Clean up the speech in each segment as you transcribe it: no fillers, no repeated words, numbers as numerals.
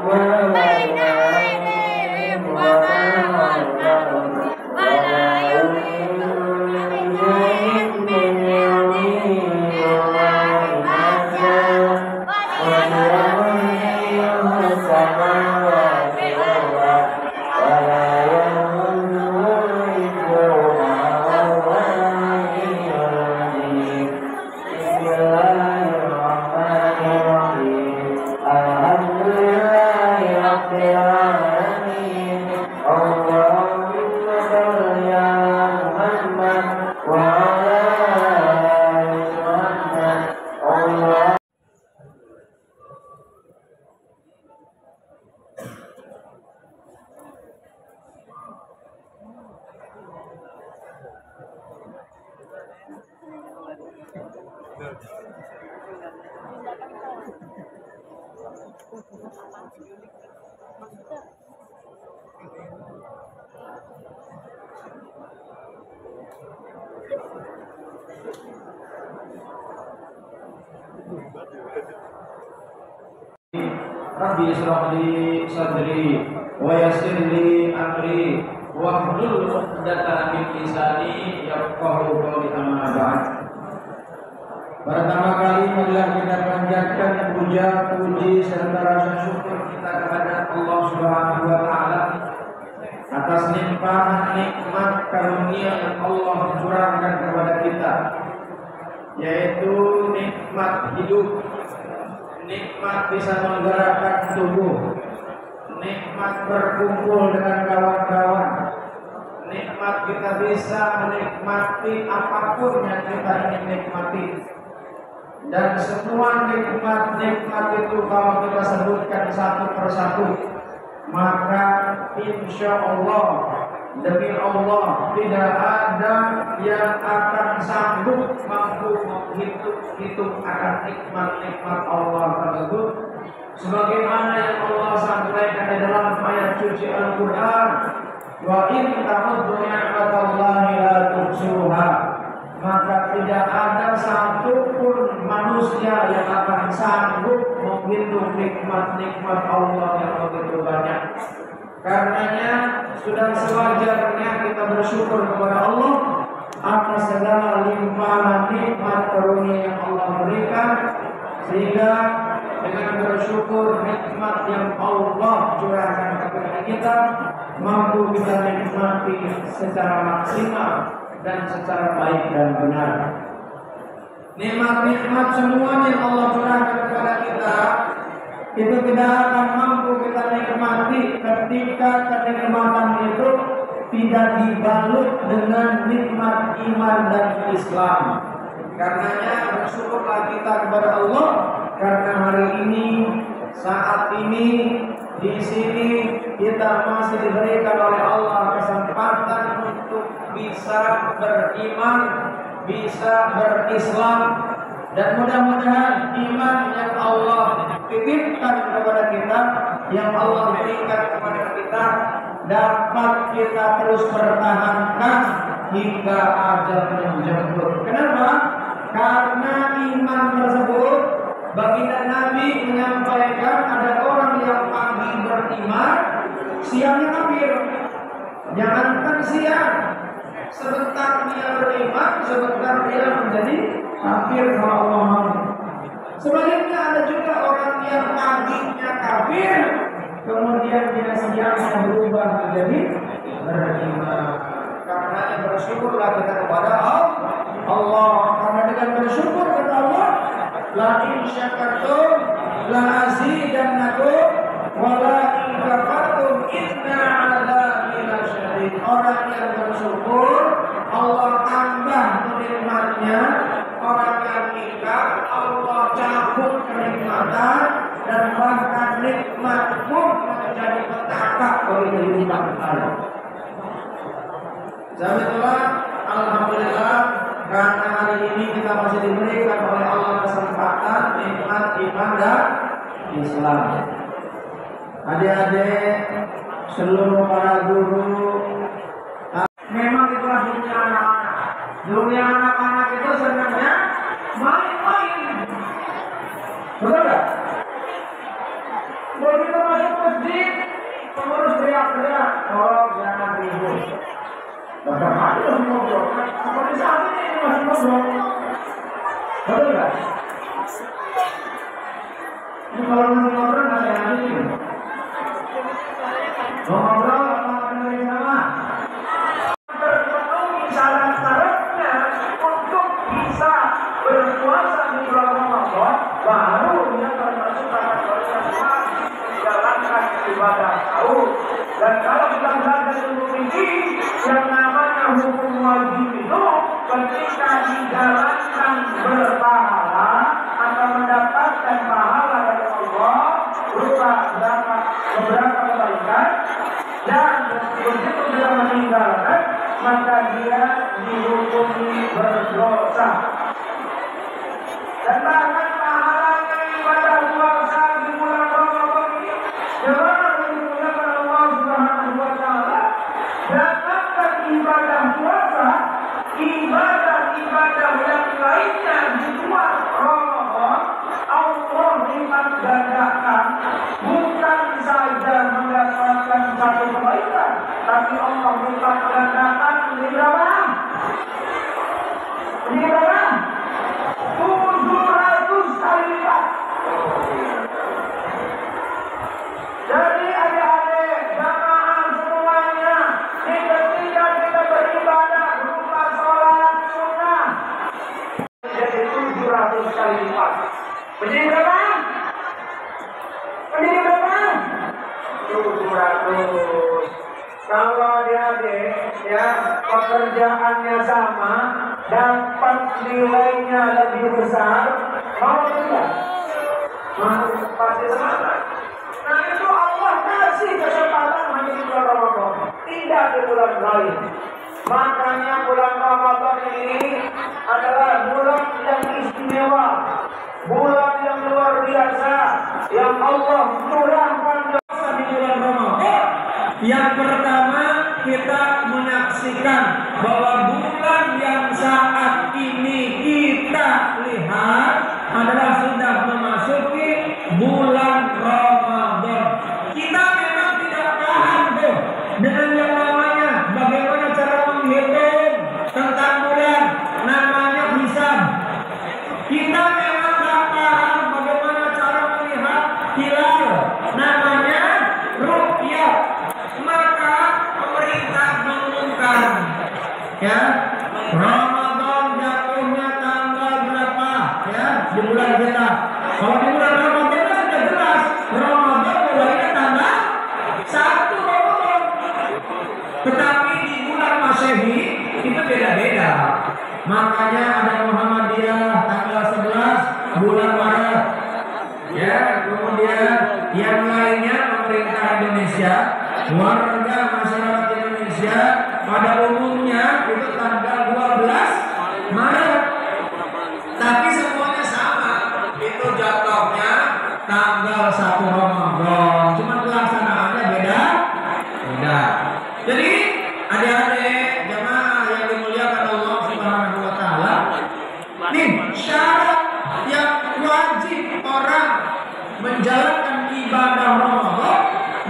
بين أيديهم وما خلفهم ولا يحيطون بشيء من علمه إلا بما شاء وسع كرسيه السماوات والأرض ولا يؤوده حفظهما وهو العلي العظيم. بسم الله الرحمن الرحيم. الحمد لله رب العالمين. اللهم صل على محمد وعلى آل محمد. الله Rabbi ishrah li sadri wa yassir li amri wahlul 'uqdatam min lisani yafqahu qawli, amma ba'd. Pertama kali marilah kita panjatkan puja-puji serta rasa syukur kita kepada Allah Subhanahu wa taala atas nikmat karunia yang Allah curahkan kepada kita, yaitu nikmat hidup, nikmat bisa menggerakkan tubuh, nikmat berkumpul dengan kawan-kawan, nikmat kita bisa menikmati apapun yang kita ingin nikmati. Dan semua nikmat itu kalau kita sebutkan satu persatu, maka insya Allah, demi Allah, tidak ada yang akan sanggup mampu menghitung akan nikmat-nikmat Allah tersebut, sebagaimana yang Allah sampaikan di dalam ayat suci Al-Quran, wa in ta'uddu ni'matallahi la tuhsuha, maka tidak ada satupun manusia yang akan sanggup menghitung nikmat-nikmat Allah yang begitu banyak. Karenanya sudah sewajarnya kita bersyukur kepada Allah atas segala limpahan nikmat karunia yang Allah berikan, sehingga dengan bersyukur nikmat yang Allah curahkan kepada kita mampu kita nikmati secara maksimal dan secara baik dan benar. Nikmat-nikmat semuanya yang Allah curahkan kepada kita itu tidak akan mampu kita nikmati ketika kenikmatan itu tidak dibalut dengan nikmat iman dan Islam. Karenanya bersyukurlah kita kepada Allah karena hari ini, saat ini, di sini kita masih diberikan oleh Allah kesempatan untuk bisa beriman, bisa berislam, dan mudah-mudahan iman yang Allah titipkan kepada kita, yang Allah berikan kepada kita, dapat kita terus pertahankan hingga ajal menjemput. Kenapa? Karena iman tersebut, baginda Nabi menyampaikan ada orang yang pagi beriman, siangnya kafir. Jangankan siang, sebentar dia beriman, sebentar dia menjadi kafir kalau Allah mau. Sebaliknya ada juga orang yang paginya kafir, kemudian dia siangnya berubah menjadi beriman. Karena bersyukurlah kita kepada Allah. Karena dengan bersyukur kepada Allah, la in syakartum la azidannakum wa la in kafartum inna 'adzabi lasyadid. Orang yang bersyukur Allah tambah nikmatnya, orang yang ingkar Allah cabut kenikmatan, dan bahkan nikmat pun menjadi petaka bagi kehidupan kita. Alhamdulillah, alhamdulillah, karena hari ini kita masih diberikan oleh Allah kesempatan nikmat iman dan Islam. Adik-adik, seluruh para guru, memang itulah dunia anak-anak. Dunia anak-anak itu senangnya main-main. Betul nggak? Begitu masuk Seperti saat ini masih ngobrol. Betul nggak? Ini kalau masih ngobrol nggak ada yang ini. Mau ngobrol apa dengerin sama? Terpenuhi syarat-syaratnya untuk bisa berpuasa di bulan Ramadan, baru dia termasuk kategori menjalankan ibadah sahur. Dan kalau kita belajar ilmu fikih, yang namanya hukum wajib itu ketika dijalankan berpahala akan mendapatkan pahala dari Allah berupa beberapa kebaikan, dan begitu dia meninggalkan maka dia dihukumi berdosa. Dan bahkan pahalanya ibadah puasa di bulan Ramadan ini jemaah yang dimuliakan Allah Subhanahu wa taala, dapatkan ibadah puasa, ibadah yang lainnya di luar Ramadan Allah lipat gandakan, bukan saja mendapatkan satu kebaikan, tapi Allah lipat gandakan di berapa? Di berapa? 700 kali lipat. Jadi adik-adik jamaah semuanya, ketika kita beribadah berupa sholat sunnah, jadi 700 kali lipat. Menjadi berapa? Menjadi berapa? 700. Kalau adik-adik ya pekerjaannya sama, dapat nilainya lebih besar, mau tidak? Mau, pasti semangat. Nah itu Allah kasih kesempatan hanya di bulan Ramadan, tidak di bulan lain. Makanya bulan Ramadan ini adalah bulan yang istimewa, bulan yang luar biasa, yang Allah curahkan dosa di bulan Ramadan. Yang pertama, kita menyaksikan bahwa bulan yang saat ini kita lihat adalah sudah memasuki bulan Ramadan. Kita memang tidak paham tuh dengan yang namanya bagaimana cara menghitung tentang bulan, namanya hisab. Kita memang tidak paham bagaimana cara melihat hilal, namanya ruqyah. Maka pemerintah mengumumkan ya Ramadan jatuhnya tanggal berapa ya di bulan kita. Kalau di bulan Ramadan kan sudah jelas Ramadan mulainya tanggal 1 Ramadan. Tetapi di bulan Masehi itu beda-beda. Makanya ada Muhammadiyah tanggal 11 bulan Maret. Ya, kemudian yang lainnya pemerintah Indonesia, warga masyarakat Indonesia pada umumnya itu tanggal 12 Maret. Tapi semuanya sama, itu jatuhnya tanggal 1 Ramadan. Cuma pelaksanaannya beda. Jadi adik-adik jamaah yang dimuliakan Allah Subhanahu wa taala, nih syarat yang wajib orang menjalankan ibadah Ramadan,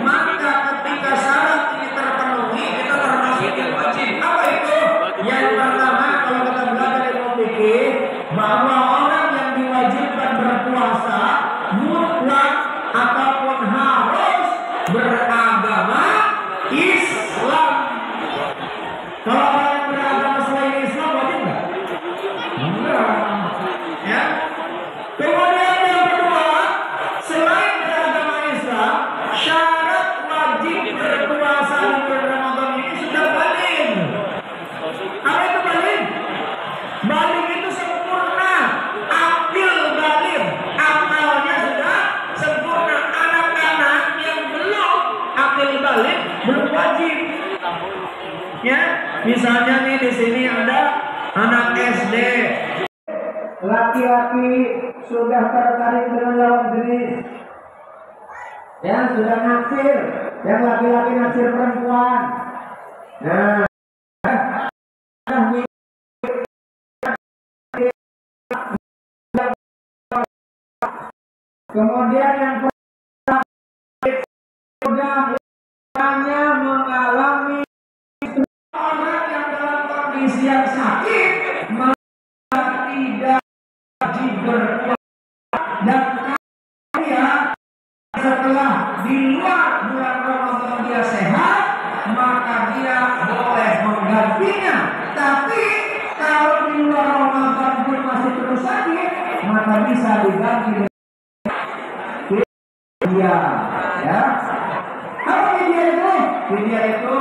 maka ketika syarat ini terpenuhi, kita termasuk yang wajib. Apa itu? Yang pertama, kalau kita belajar ilmu fikih, bahwa orang yang diwajibkan berpuasa mutlak ataupun harus beragama Islam. Kalau orang yang beragama selain Islam wajib nggak? Enggak. Ya. Kemudian yang kedua, selain beragama Islam, syarat wajib berpuasa di bulan Ramadan ini sudah balik. Apa itu balik? Balik itu sempurna, akil balik, akalnya sudah sempurna. Anak-anak yang belum akil balik belum wajib. Ya, misalnya nih di sini ada anak SD, laki-laki sudah tertarik dengan lawan jenis, ya sudah naksir, yang laki-laki naksir perempuan. Nah, kemudian yang sudah hanya mengalami orang yang dalam kondisi kondisi yang sakit maka tidak wajib berpuasa, dan dia setelah di luar bulan Ramadan dia sehat maka dia boleh menggantinya. Tapi kalau di luar Ramadan pun masih terus sakit maka bisa diganti dia, ya. Apa dia itu? Dia itu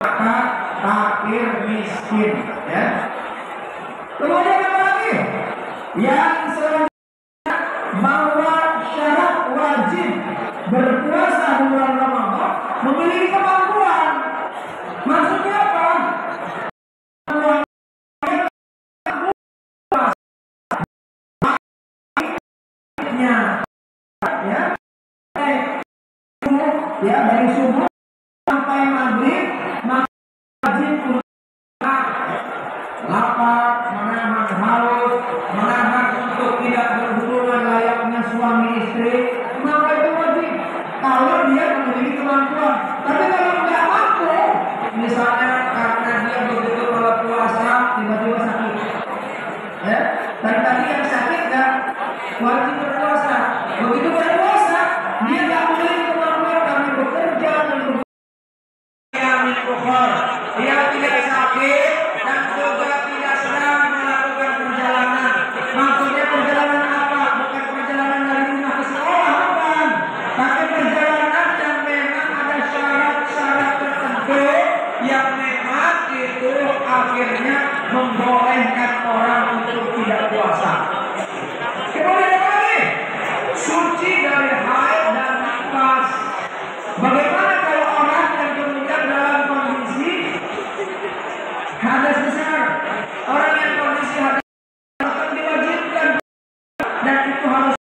maka fakir miskin, ya. Kemudian apa lagi? Yang selanjutnya bahwa syarat wajib berpuasa di bulan Ramadan memiliki kemampuan. Maksudnya apa? Ya, dari subuh sampai maghrib wajib lapar, menahan haus, menahan untuk tidak berhubungan layaknya suami istri, maka itu wajib kalau dia memiliki kemampuan. Tapi kalau tidak mampu, misalnya karena dia begitu kalau puasa tiba-tiba sakit, ya, tadi yang sakit nggak wajib berpuasa. Begitu berpuasa dia nggak memiliki kemampuan karena bekerja dan dia tidak sakit dan juga tidak sedang melakukan perjalanan. Maksudnya perjalanan apa? Bukan perjalanan dari rumah ke sekolah, bukan. Tapi perjalanan yang memang ada syarat-syarat tertentu yang memang itu akhirnya membolehkan orang untuk tidak puasa. Kemudian apa lagi? Suci dari haid dan nifas. Bagaimana kalau orang yang kemudian dalam kondisi hadas besar, orang yang kondisi hadas akan diwajibkan, dan itu harus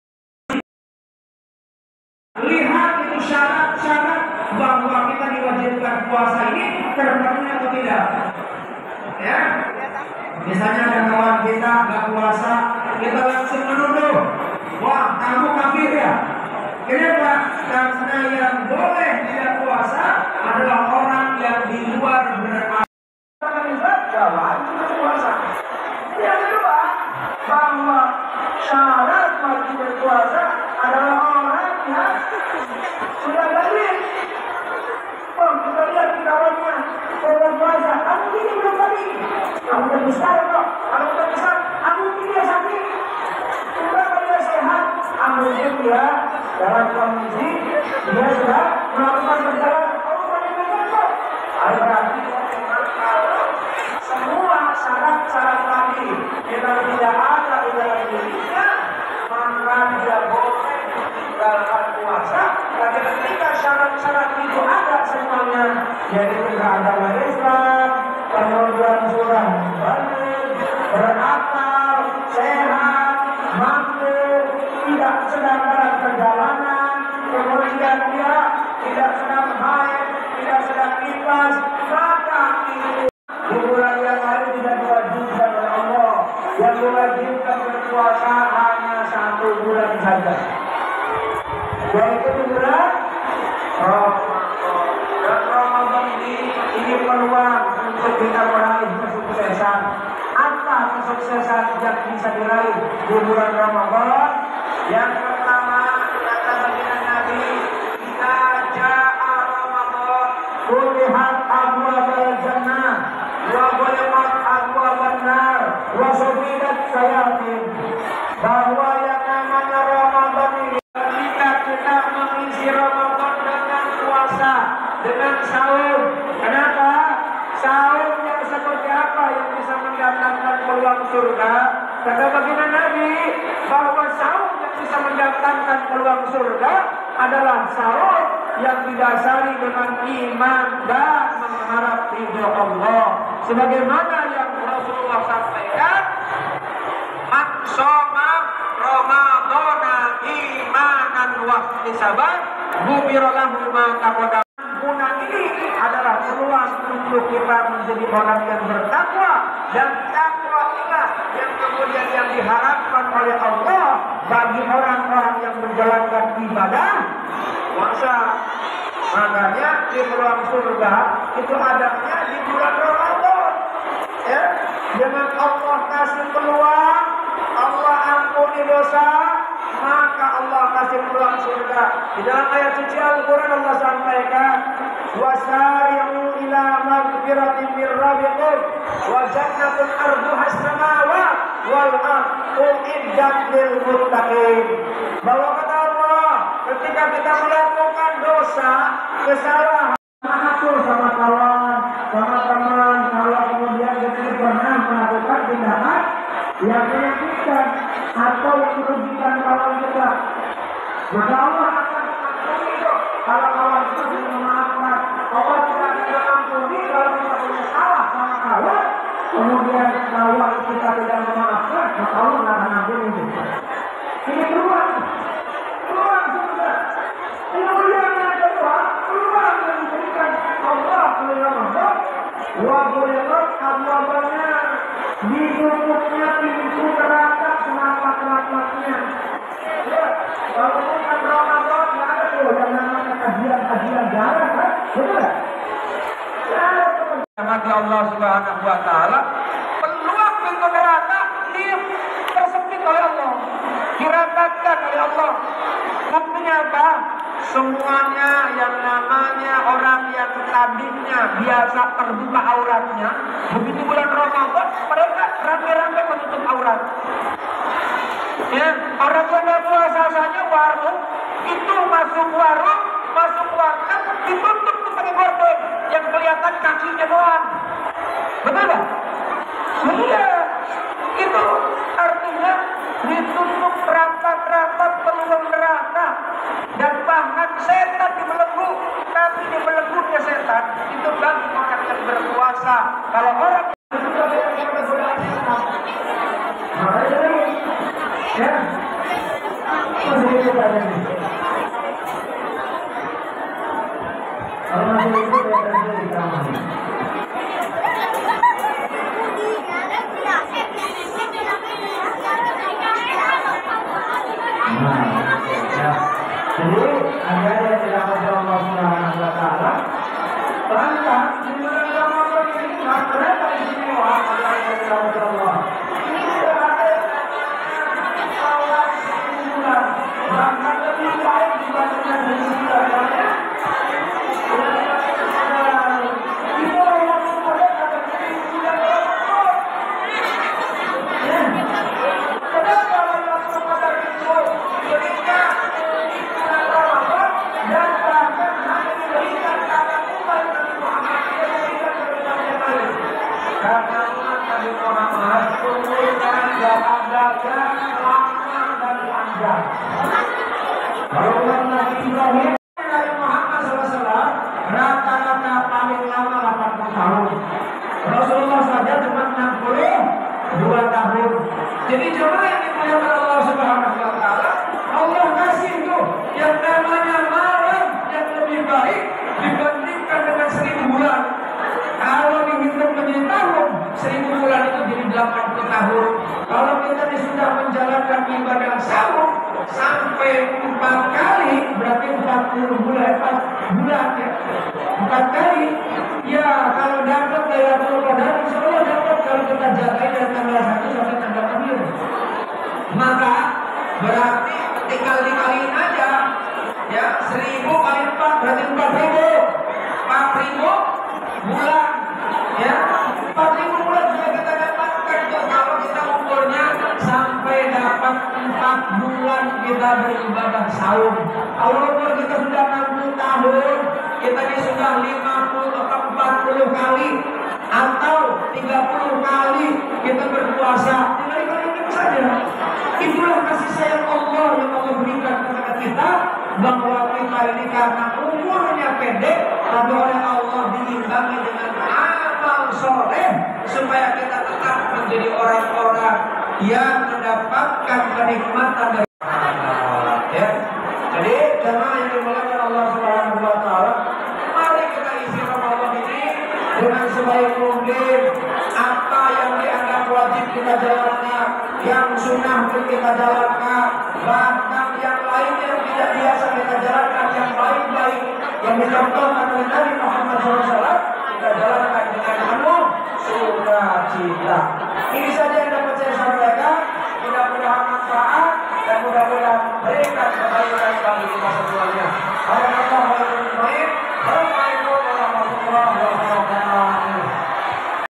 lihat itu syarat-syarat bahwa kita diwajibkan puasa ini terpenuhi atau tidak, ya. Misalnya ada kawan kita nggak puasa, kita langsung menuduh, wah kamu kafir ya. Kenapa? Karena yang boleh tidak puasa adalah orang yang di luar beragama. Wajib berpuasa. Yang kedua, bahwa syarat wajib berpuasa adalah orang yang sudah balik. Oh, kita lihat kawannya berpuasa. Aku ini belum balik. Kamu udah besar kok. Kamu udah besar. Aku tidak sakit. Sudah dia sehat. Aku dia dalam kondisi dia sudah melakukan perjalanan. Kamu bagaimana kok? Berarti semua syarat-syarat tadi kita tidak ada di dalam dirinya, maka dia boleh meninggalkan puasa. Tapi ketika syarat-syarat itu ada semuanya, yaitu beragama Islam, kemudian sudah balik, berakal, sehat, mampu, tidak sedang dalam perjalanan, kemudian dia tidak sedang haid, tidak sedang nifas, maka itu di bulan yang lain tidak diwajibkan oleh Allah. Yang diwajibkan berpuasa hanya 1 bulan saja, yaitu di bulan Ramadan. Dan Ramadan ini peluang untuk kita meraih kesuksesan. Apa kesuksesan yang bisa diraih di bulan Ramadan? Yang pertama, kata baginda Nabi, "Idza jaa Ramadan, futihat abwaabul jannah wa ghulqat abwaabun nar wa sufidat syayatin." Bahwa yang namanya Ramadan ini, ketika kita mengisi Ramadan dengan puasa, dengan sahur. Kenapa? Sahur yang seperti apa yang bisa mendatangkan peluang surga? Kata baginda Nabi bahwa sahur yang bisa mendatangkan peluang surga adalah sahur yang didasari dengan iman dan mengharap ridho Allah. Sebagaimana yang Rasulullah sampaikan, "Man shoma Ramadana imanan wa ihtisaban, ghufira lahu ma taqaddama." Ampunan ini adalah peluang untuk kita menjadi orang yang bertakwa, dan takwa inilah yang kemudian yang diharapkan oleh Allah bagi orang-orang yang menjalankan ibadah puasa. Makanya di peluang surga itu adanya di bulan Ramadan. ya, dengan Allah kasih peluang, Allah ampuni dosa, maka Allah kasih peluang surga. Di dalam ayat suci Al-Quran Allah sampaikan, wasari'u ila magfiratin min rabbikum wa jannatun arduha as-samawati wal ardu uiddat lil muttaqin. Bahwa kata Allah, ketika kita melakukan dosa, kesalahan, mengatur sama kawan, sama teman, kalau kemudian kita pernah melakukan tindakan yang menyakitkan atau yang merugikan kawan kita, maka Allah akan mengampuni itu. Kalau kawan itu sudah memaafkan, Allah tidak akan ampuni kalau kita punya salah sama kawan, kemudian kawan kita tidak memaafkan, maka Allah tidak akan ampuni itu. Ini peluang sudah. Kemudian yang kedua, peluang yang diberikan Allah oleh Allah, wabulikat abwabanya, ditutupnya pintu neraka selambat-lambatnya. Ya, kalau bukan Ramadan nggak ada tuh yang namanya kajian jarang kan? Betul? Maka Allah Subhanahu Wa Taala peluang pintu neraka tersempit oleh Allah, dirapatkan oleh Allah. Buktinya apa? Semuanya yang namanya orang yang tadinya biasa terbuka auratnya, begitu bulan Ramadan mereka rame-rame menutup aurat. Ya, orang pada puasa saja warung itu masuk warung, masuk warteg ditutup tuh pakai gorden yang kelihatan kakinya doang. Betul nggak? Iya. Itu artinya ditutup rapat-rapat peluang neraka, dan bahkan setan dibelenggu. Tapi dibelenggunya setan itu bagi orang yang berpuasa. Kalau orang jadi ada yang dirahmati Allah Subhanahu Wa Taala. Lantas di bulan Ramadan ini ternyata istimewa ada yang dirahmati Allah. Bahkan lebih baik dibandingkan dengan bulan-bulannya. Itu yang kemudian akan menjadi bulan Ramadan. Kenapa Allah Subhanahu itu berikan bulan Ramadan dan bahkan hanya diberikan karena umat Nabi Muhammad, tidak diberikan kepada kali. Karena umat Nabi Muhammad umurnya tidak ada yang lama dan panjang. Kalau umat Nabi Ibrahim, Nabi Muhammad SAW rata-rata paling lama 80 tahun. Rasulullah saja cuma 62 tahun. Jadi jemaah yang dimuliakan Allah Subhanahu Wa Taala, Allah kasih itu yang namanya malam yang lebih baik dibandingkan dengan 1000 bulan. Kalau dihitung menjadi tahun, 1000 bulan itu jadi 80 tahun. Kalau kita sudah menjalankan ibadah sahur sampai 4 kali, berarti 40 bulan, 4 bulan ya, 4 kali. Ya, kalau dapat Lailatul Qadar, insya Allah dapat kalau kita jagain dari tanggal 1 sampai tanggal 6. Maka berarti tinggal dikaliin aja, ya 1000 kali 4 berarti 4000 bulan, ya 4000 bulan sudah kita dapatkan tuh kalau kita umurnya sampai dapat 4 bulan kita beribadah sahur. Kalau umur kita sudah 60 tahun, kita ini sudah 50 atau 40 kali atau 30 kali kita berpuasa, tinggal dikaliin saja. Itulah kasih sayang Allah yang Allah berikan kepada kita, bahwa kita ini karena umurnya pendek, tapi oleh Allah diimbangi dengan amal soleh supaya kita tetap menjadi orang-orang yang mendapatkan kenikmatan dari Allah. Ya. Jadi jemaah yang dimuliakan Allah Subhanahu Wa Taala, mari kita isi Ramadan ini dengan sebaik mungkin. Apa yang dianggap wajib kita jalankan, yang sunnah pun kita jalankan, bahkan yang lain yang tidak biasa kita jalankan, yang baik-baik yang dicontohkan oleh Nabi Muhammad SAW, kita jalankan dengan penuh sukacita. dan mudah-mudahan berikan kebaikan bagi kita semuanya.